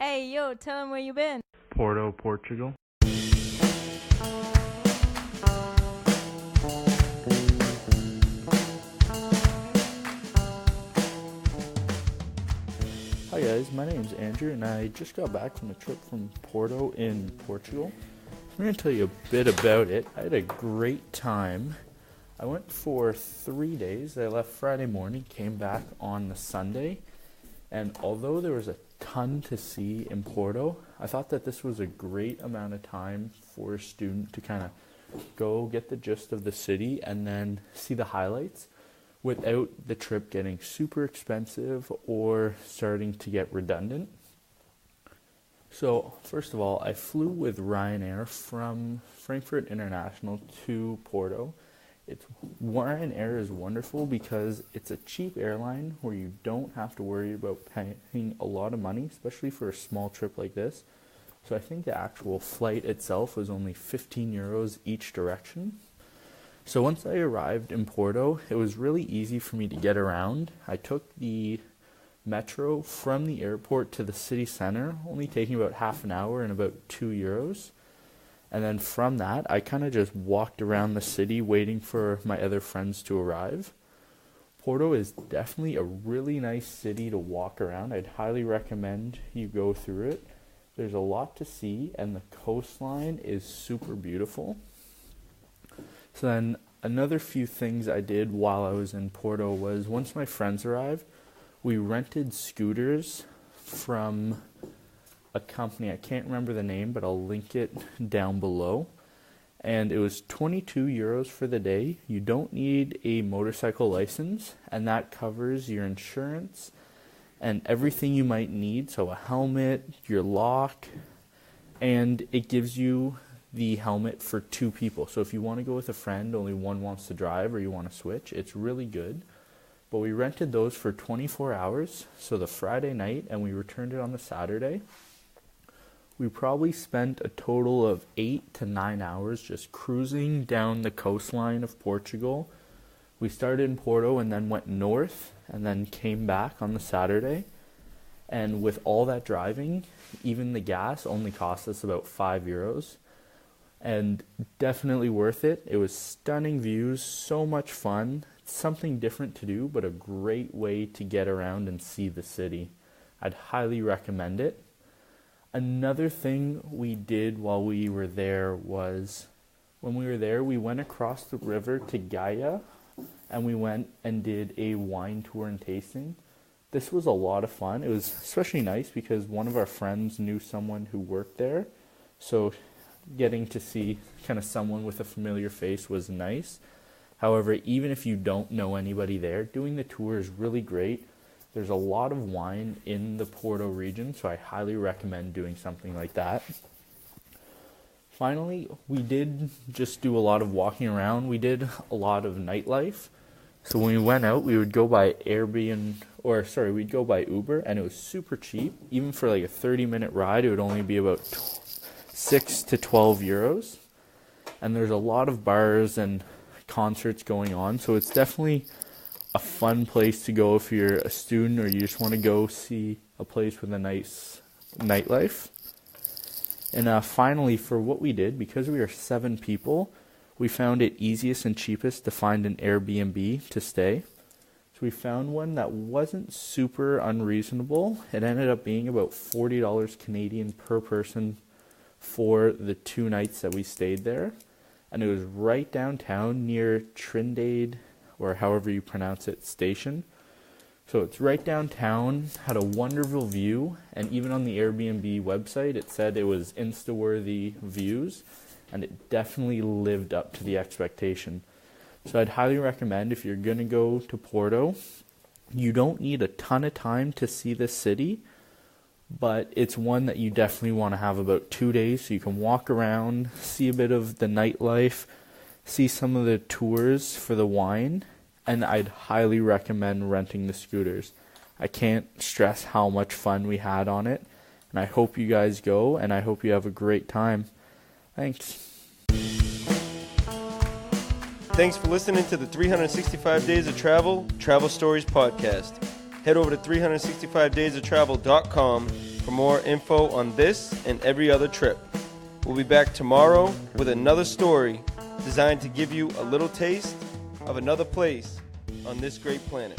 Hey, yo, tell him where you been. Porto, Portugal. Hi guys, my name's Andrew and I just got back from a trip from Porto in Portugal. I'm going to tell you a bit about it. I had a great time. I went for 3 days. I left Friday morning, came back on the Sunday, and although there was a ton to see in Porto, I thought that this was a great amount of time for a student to kind of go get the gist of the city and then see the highlights without the trip getting super expensive or starting to get redundant. So, first of all, I flew with Ryanair from Frankfurt International to Porto. Ryanair is wonderful because it's a cheap airline where you don't have to worry about paying a lot of money, especially for a small trip like this. So I think the actual flight itself was only 15 euros each direction. So once I arrived in Porto, it was really easy for me to get around. I took the metro from the airport to the city center, only taking about half an hour and about 2 euros. And then from that, I kind of just walked around the city waiting for my other friends to arrive. Porto is definitely a really nice city to walk around. I'd highly recommend you go through it. There's a lot to see, and the coastline is super beautiful. So then another few things I did while I was in Porto was once my friends arrived, we rented scooters from a company. I can't remember the name, but I'll link it down below. And it was 22 euros for the day. You don't need a motorcycle license, and that covers your insurance and everything you might need. So a helmet, your lock, and it gives you the helmet for 2 people. So if you want to go with a friend, only one wants to drive, or you want to switch, it's really good. But we rented those for 24 hours, so the Friday night, and we returned it on the Saturday. We probably spent a total of 8 to 9 hours just cruising down the coastline of Portugal. We started in Porto and then went north and then came back on the Saturday. And with all that driving, even the gas only cost us about 5 euros. And definitely worth it. It was stunning views, so much fun. Something different to do, but a great way to get around and see the city. I'd highly recommend it. Another thing we did while we were there was, when we were there, we went across the river to Gaia, and we went and did a wine tour and tasting. This was a lot of fun. It was especially nice because one of our friends knew someone who worked there, so getting to see kind of someone with a familiar face was nice. However, even if you don't know anybody there, doing the tour is really great. There's a lot of wine in the Porto region, so I highly recommend doing something like that. Finally, we did just do a lot of walking around. We did a lot of nightlife. So when we went out, we would go by we'd go by Uber, and it was super cheap. Even for like a 30-minute ride, it would only be about 6 to 12 euros. And there's a lot of bars and concerts going on, so it's definitely a fun place to go if you're a student or you just want to go see a place with a nice nightlife. And finally, for what we did, because we were 7 people, we found it easiest and cheapest to find an Airbnb to stay. So we found one that wasn't super unreasonable. It ended up being about $40 Canadian per person for the 2 nights that we stayed there. And it was right downtown near Trindade, or however you pronounce it, station. So it's right downtown, had a wonderful view, and even on the Airbnb website it said it was Insta-worthy views, and it definitely lived up to the expectation. So I'd highly recommend, if you're going to go to Porto, you don't need a ton of time to see this city, but it's one that you definitely want to have about 2 days so you can walk around, see a bit of the nightlife, see some of the tours for the wine, and I'd highly recommend renting the scooters. I can't stress how much fun we had on it, and I hope you guys go, and I hope you have a great time. Thanks. Thanks for listening to the 365 Days of Travel Stories podcast. Head over to 365daysoftravel.com for more info on this and every other trip. We'll be back tomorrow with another story designed to give you a little taste of another place on this great planet.